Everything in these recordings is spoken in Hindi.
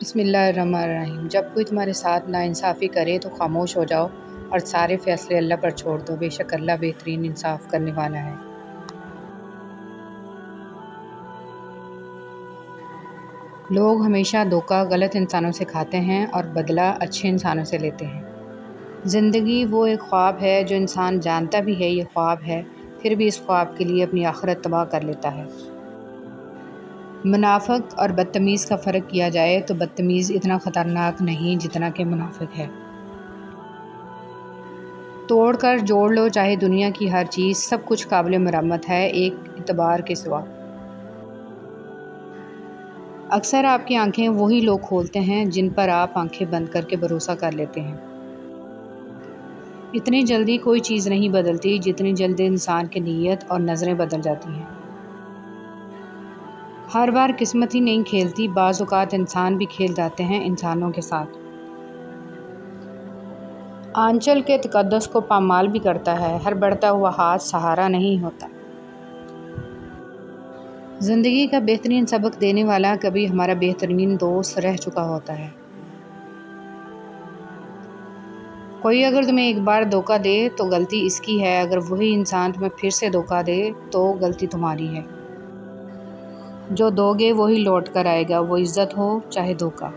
बिस्मिल्लाहिर्रहमानिर्रहीम। जब कोई तुम्हारे साथ नाइंसाफ़ी करे तो खामोश हो जाओ और सारे फ़ैसले अल्लाह पर छोड़ दो। बेशक अल्लाह बेहतरीन इंसाफ़ करने वाला है। लोग हमेशा धोखा गलत इंसानों से खाते हैं और बदला अच्छे इंसानों से लेते हैं। ज़िंदगी वो एक ख्वाब है जो इंसान जानता भी है ये ख्वाब है, फिर भी इस ख्वाब के लिए अपनी आखिरत तबाह कर लेता है। मुनाफिक और बदतमीज़ का फ़र्क किया जाए तो बदतमीज़ इतना ख़तरनाक नहीं जितना कि मुनाफिक है। तोड़ कर जोड़ लो चाहे दुनिया की हर चीज़, सब कुछ काबिल मरम्मत है एक इतबार के सिवा। अक्सर आपकी आंखें वही लोग खोलते हैं जिन पर आप आंखें बंद करके भरोसा कर लेते हैं। इतनी जल्दी कोई चीज़ नहीं बदलती जितनी जल्दी इंसान की नीयत और नज़रें बदल जाती हैं। हर बार किस्मत ही नहीं खेलती, बाज़ औक़ात इंसान भी खेल जाते हैं इंसानों के साथ। आंचल के तकद्दुस को पामाल भी करता है, हर बढ़ता हुआ हाथ सहारा नहीं होता। ज़िंदगी का बेहतरीन सबक देने वाला कभी हमारा बेहतरीन दोस्त रह चुका होता है। कोई अगर तुम्हें एक बार धोखा दे तो गलती इसकी है, अगर वही इंसान तुम्हें फिर से धोखा दे तो गलती तुम्हारी है। जो दोगे वही लौट कर आएगा, वो इज़्ज़त हो चाहे धोखा।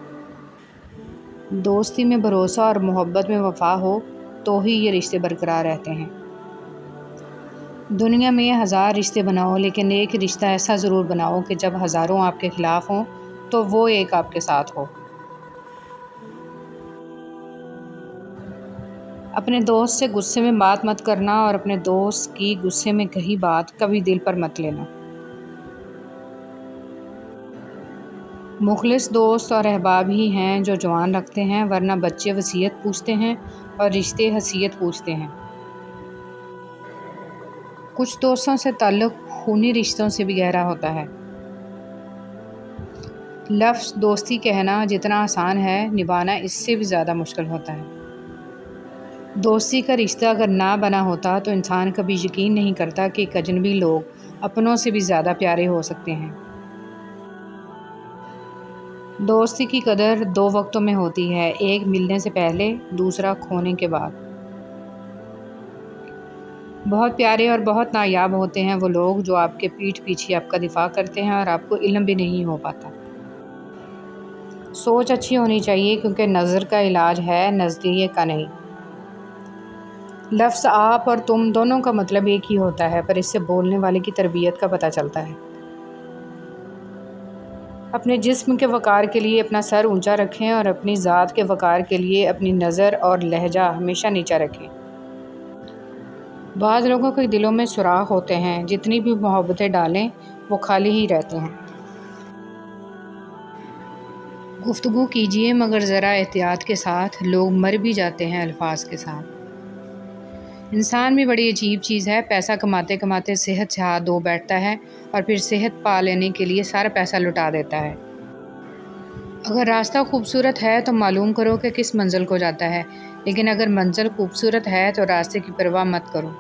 दोस्ती में भरोसा और मोहब्बत में वफ़ा हो तो ही ये रिश्ते बरकरार रहते हैं। दुनिया में 1000 रिश्ते बनाओ, लेकिन एक रिश्ता ऐसा ज़रूर बनाओ कि जब हज़ारों आपके ख़िलाफ़ हों तो वो एक आपके साथ हो। अपने दोस्त से गुस्से में बात मत करना और अपने दोस्त की गुस्से में कही बात कभी दिल पर मत लेना। मुखलिस दोस्त और अहबाब ही हैं जो जवान रखते हैं, वरना बच्चे वसीयत पूछते हैं और रिश्ते हसीयत पूछते हैं। कुछ दोस्तों से ताल्लुक़ खूनी रिश्तों से भी गहरा होता है। लफ्ज़ दोस्ती कहना जितना आसान है, निभाना इससे भी ज़्यादा मुश्किल होता है। दोस्ती का रिश्ता अगर ना बना होता तो इंसान कभी यकीन नहीं करता कि एक अजनबी लोग अपनों से भी ज़्यादा प्यारे हो सकते हैं। दोस्ती की कदर 2 वक्तों में होती है, एक मिलने से पहले, दूसरा खोने के बाद। बहुत प्यारे और बहुत नायाब होते हैं वो लोग जो आपके पीठ पीछे आपका दिफा करते हैं और आपको इल्म भी नहीं हो पाता। सोच अच्छी होनी चाहिए क्योंकि नज़र का इलाज है, नज़रिए का नहीं। लफ्ज़ आप और तुम दोनों का मतलब एक ही होता है, पर इससे बोलने वाले की तरबियत का पता चलता है। अपने जिस्म के वक़ार के लिए अपना सर ऊंचा रखें और अपनी ज़ात के वक़ार के लिए अपनी नज़र और लहजा हमेशा नीचा रखें। बाज़ लोगों के दिलों में सुराख होते हैं, जितनी भी मोहब्बतें डालें वो खाली ही रहते हैं। गुफ्तगू कीजिए मगर ज़रा एहतियात के साथ, लोग मर भी जाते हैं अल्फाज के साथ। इंसान भी बड़ी अजीब चीज़ है, पैसा कमाते कमाते सेहत से हाथ धो बैठता है और फिर सेहत पा लेने के लिए सारा पैसा लुटा देता है। अगर रास्ता खूबसूरत है तो मालूम करो कि किस मंजिल को जाता है, लेकिन अगर मंजिल खूबसूरत है तो रास्ते की परवाह मत करो।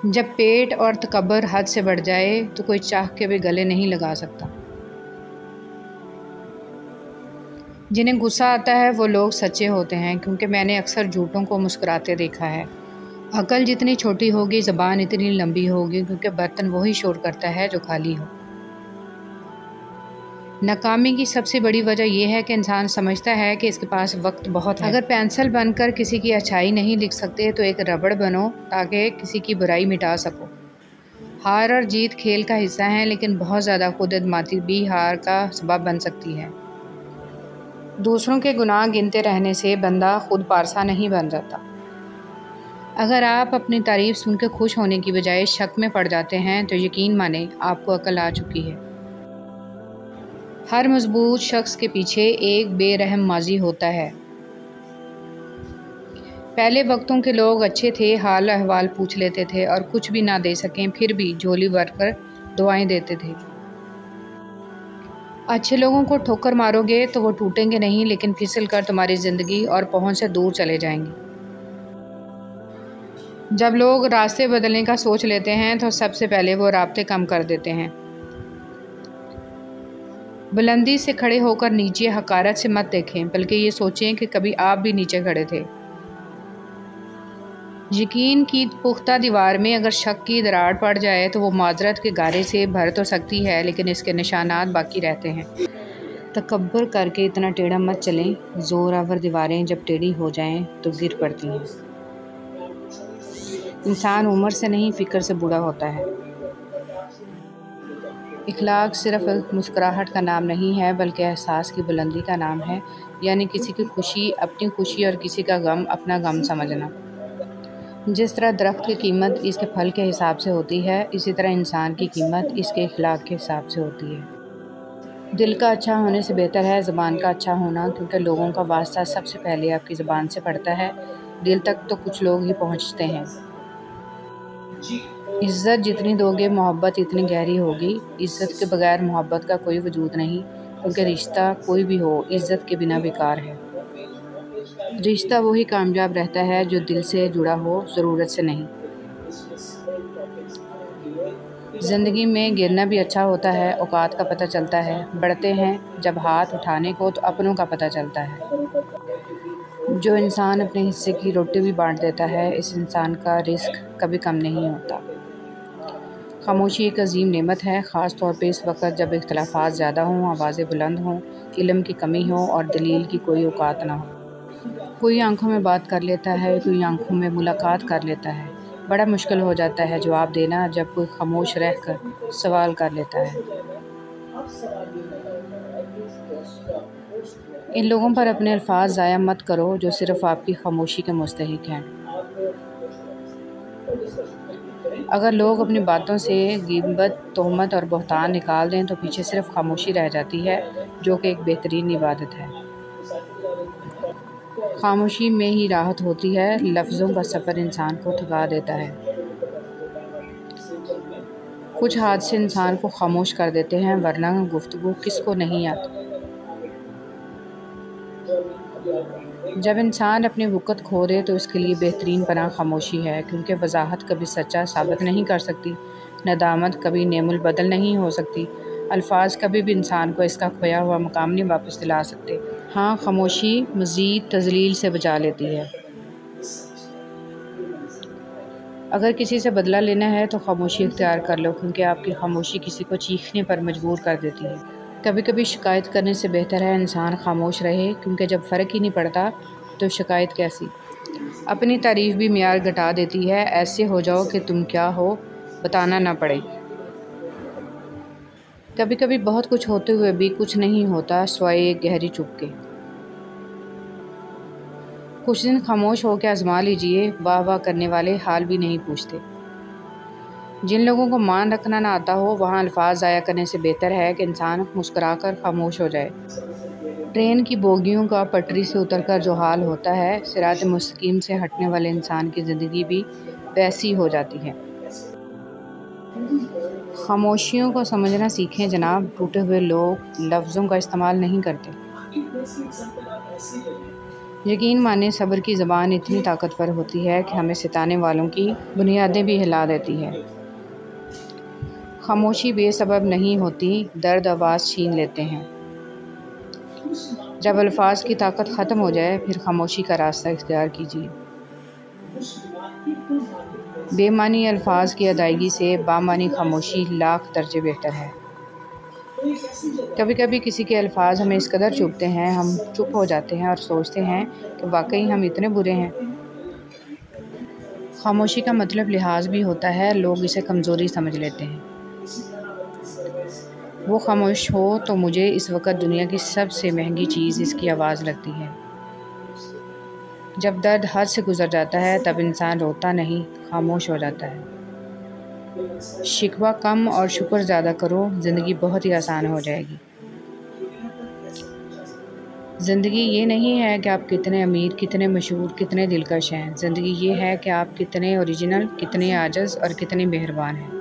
जब पेट और तकब्बुर हद से बढ़ जाए तो कोई चाह के भी गले नहीं लगा सकता। जिन्हें गुस्सा आता है वो लोग सच्चे होते हैं, क्योंकि मैंने अक्सर झूठों को मुस्कुराते देखा है। अकल जितनी छोटी होगी ज़बान इतनी लंबी होगी, क्योंकि बर्तन वही शोर करता है जो खाली हो। नाकामी की सबसे बड़ी वजह यह है कि इंसान समझता है कि इसके पास वक्त बहुत है। अगर पेंसिल बनकर किसी की अच्छाई नहीं लिख सकते तो एक रबड़ बनो ताकि किसी की बुराई मिटा सको। हार और जीत खेल का हिस्सा है, लेकिन बहुत ज़्यादा खुद एतमादी भी हार का सबब बन सकती है। दूसरों के गुनाह गिनते रहने से बंदा खुद पारसा नहीं बन जाता। अगर आप अपनी तारीफ़ सुनकर खुश होने की बजाय शक में पड़ जाते हैं तो यकीन माने आपको अकल आ चुकी है। हर मजबूत शख्स के पीछे एक बेरहम माजी होता है। पहले वक्तों के लोग अच्छे थे, हाल अहवाल पूछ लेते थे और कुछ भी ना दे सकें फिर भी झोली भरकर दुआएं देते थे। अच्छे लोगों को ठोकर मारोगे तो वो टूटेंगे नहीं, लेकिन फिसल कर तुम्हारी ज़िंदगी और पहुंच से दूर चले जाएंगे। जब लोग रास्ते बदलने का सोच लेते हैं तो सबसे पहले वो रास्ते कम कर देते हैं। बुलंदी से खड़े होकर नीचे हकारत से मत देखें, बल्कि ये सोचें कि कभी आप भी नीचे खड़े थे। यकीन की पुख्ता दीवार में अगर शक की दरार पड़ जाए तो वो माजरत के गारे से भर तो सकती है, लेकिन इसके निशानात बाकी रहते हैं। तकब्बुर करके इतना टेढ़ा मत चलें। ज़ोरावर दीवारें जब टेढ़ी हो जाएं तो गिर पड़ती हैं। इंसान उम्र से नहीं, फ़िक्र से बूढ़ा होता है। इखलाक सिर्फ मुस्कुराहट का नाम नहीं है, बल्कि एहसास की बुलंदी का नाम है। यानी किसी की खुशी अपनी खुशी और किसी का गम अपना गम समझना। जिस तरह दरख्त की कीमत इसके फल के हिसाब से होती है, इसी तरह इंसान की कीमत इसके इखलाक के हिसाब से होती है। दिल का अच्छा होने से बेहतर है ज़बान का अच्छा होना, क्योंकि लोगों का वास्ता सबसे पहले आपकी ज़बान से पड़ता है। दिल तक तो कुछ लोग ही पहुंचते हैं। इज़्ज़त जितनी दोगे मोहब्बत इतनी गहरी होगी। इज़्ज़त के बगैर मोहब्बत का कोई वजूद नहीं, क्योंकि रिश्ता कोई भी हो इज़्ज़त के बिना बेकार है। रिश्ता वही कामयाब रहता है जो दिल से जुड़ा हो, ज़रूरत से नहीं। ज़िंदगी में गिरना भी अच्छा होता है, औकात का पता चलता है। बढ़ते हैं जब हाथ उठाने को तो अपनों का पता चलता है। जो इंसान अपने हिस्से की रोटी भी बांट देता है, इस इंसान का रिस्क कभी कम नहीं होता। खामोशी एक अजीम नेमत है, ख़ास तौर पे इस वक्त जब इख्तलाफात ज़्यादा हों, आवाज़ें बुलंद हों, इल्म की कमी हो और दलील की कोई औकात ना हो। कोई आंखों में बात कर लेता है, कोई आंखों में मुलाकात कर लेता है। बड़ा मुश्किल हो जाता है जवाब देना जब कोई खामोश रहकर सवाल कर लेता है। इन लोगों पर अपने अल्फाज ज़ाया मत करो जो सिर्फ़ आपकी खामोशी के मुस्तहिक हैं। अगर लोग अपनी बातों से गिबत, तोहमत और बहतान निकाल दें तो पीछे सिर्फ खामोशी रह जाती है, जो कि एक बेहतरीन इबादत है। खामोशी में ही राहत होती है। लफ्ज़ों का सफ़र इंसान को थका देता है। कुछ हादसे इंसान को खामोश कर देते हैं, वरना गुफ्तगू किसको नहीं आती। जब इंसान अपनी वक़्त खो दे तो इसके लिए बेहतरीन पनाह खामोशी है, क्योंकि वजाहत कभी सच्चा साबित नहीं कर सकती, नदामत कभी नेमुल बदल नहीं हो सकती, अल्फाज कभी भी इंसान को इसका खोया हुआ मकाम नहीं वापस दिला सकते। हाँ, खामोशी मज़ीद तज़लील से बचा लेती है। अगर किसी से बदला लेना है तो खामोशी इख्तियार कर लो, क्योंकि आपकी खामोशी किसी को चीखने पर मजबूर कर देती है। कभी कभी शिकायत करने से बेहतर है इंसान खामोश रहे, क्योंकि जब फ़र्क ही नहीं पड़ता तो शिकायत कैसी। अपनी तारीफ़ भी मियार घटा देती है। ऐसे हो जाओ कि तुम क्या हो बताना ना पड़े। कभी कभी बहुत कुछ होते हुए भी कुछ नहीं होता, स्वाए एक गहरी चुप के। कुछ दिन खामोश होकर आजमा लीजिए। वाह वाह करने वाले हाल भी नहीं पूछते। जिन लोगों को मान रखना ना आता हो, वहाँ अल्फाज ज़ाया करने से बेहतर है कि इंसान मुस्कुराकर खामोश हो जाए। ट्रेन की बोगियों का पटरी से उतरकर जो हाल होता है, सिरात मुस्तकीम से हटने वाले इंसान की ज़िंदगी भी वैसी हो जाती है। खामोशियों को समझना सीखें जनाब। टूटे हुए लोग लफ्ज़ों का इस्तेमाल नहीं करते। यकीन माने सब्र की ज़बान इतनी ताकतवर होती है कि हमें सिताने वालों की बुनियादें भी हिला देती है। खामोशी बेसबब नहीं होती, दर्द आवाज़ छीन लेते हैं। जब अल्फाज की ताकत ख़त्म हो जाए फिर खामोशी का रास्ता इख्तियार कीजिए। बेमानी अल्फाज की अदायगी से बामानी खामोशी लाख दर्जे बेहतर है। कभी कभी किसी के अल्फाज हमें इस कदर चुभते हैं, हम चुप हो जाते हैं और सोचते हैं कि वाकई हम इतने बुरे हैं। खामोशी का मतलब लिहाज भी होता है, लोग इसे कमज़ोरी समझ लेते हैं। वो खामोश हो तो मुझे इस वक्त दुनिया की सबसे महंगी चीज़ इसकी आवाज़ लगती है। जब दर्द हद से गुज़र जाता है तब इंसान रोता नहीं, खामोश हो जाता है। शिकवा कम और शुक्र ज़्यादा करो, ज़िंदगी बहुत ही आसान हो जाएगी। ज़िंदगी ये नहीं है कि आप कितने अमीर, कितने मशहूर, कितने दिलकश हैं। ज़िंदगी ये है कि आप कितने ओरिजिनल, कितने आजज़ और कितने मेहरबान हैं।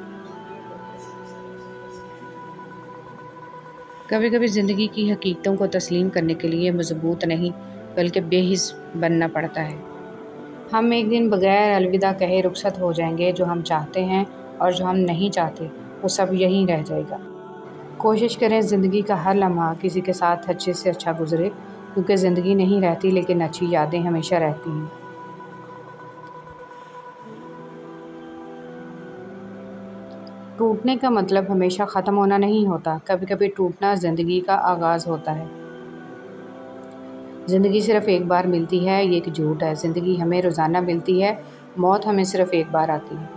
कभी कभी ज़िंदगी की हकीकतों को तस्लीम करने के लिए मजबूत नहीं बल्कि बेहिस बनना पड़ता है। हम एक दिन बगैर अलविदा कहे रुखसत हो जाएंगे। जो हम चाहते हैं और जो हम नहीं चाहते वो सब यहीं रह जाएगा। कोशिश करें ज़िंदगी का हर लम्हा किसी के साथ अच्छे से अच्छा गुज़रे, क्योंकि ज़िंदगी नहीं रहती लेकिन अच्छी यादें हमेशा रहती हैं। टूटने का मतलब हमेशा ख़त्म होना नहीं होता, कभी कभी टूटना ज़िंदगी का आगाज़ होता है। ज़िंदगी सिर्फ़ एक बार मिलती है, ये एक झूठ है। ज़िंदगी हमें रोज़ाना मिलती है, मौत हमें सिर्फ़ एक बार आती है।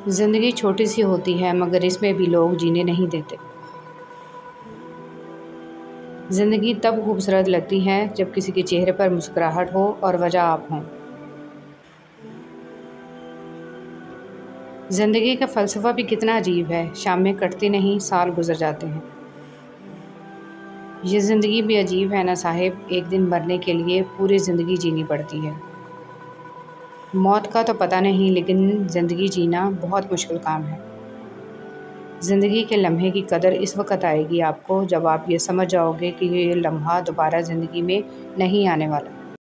ज़िंदगी छोटी सी होती है मगर इसमें भी लोग जीने नहीं देते। ज़िंदगी तब खूबसूरत लगती है जब किसी के चेहरे पर मुस्कुराहट हो और वजह आप हों। ज़िंदगी का फ़लसफ़ा भी कितना अजीब है, शामें कटती नहीं, साल गुज़र जाते हैं। ये ज़िंदगी भी अजीब है ना साहिब, एक दिन मरने के लिए पूरी ज़िंदगी जीनी पड़ती है। मौत का तो पता नहीं लेकिन ज़िंदगी जीना बहुत मुश्किल काम है। ज़िंदगी के लम्हे की कदर इस वक्त आएगी आपको जब आप ये समझ जाओगे कि ये लम्हा दोबारा ज़िंदगी में नहीं आने वाला।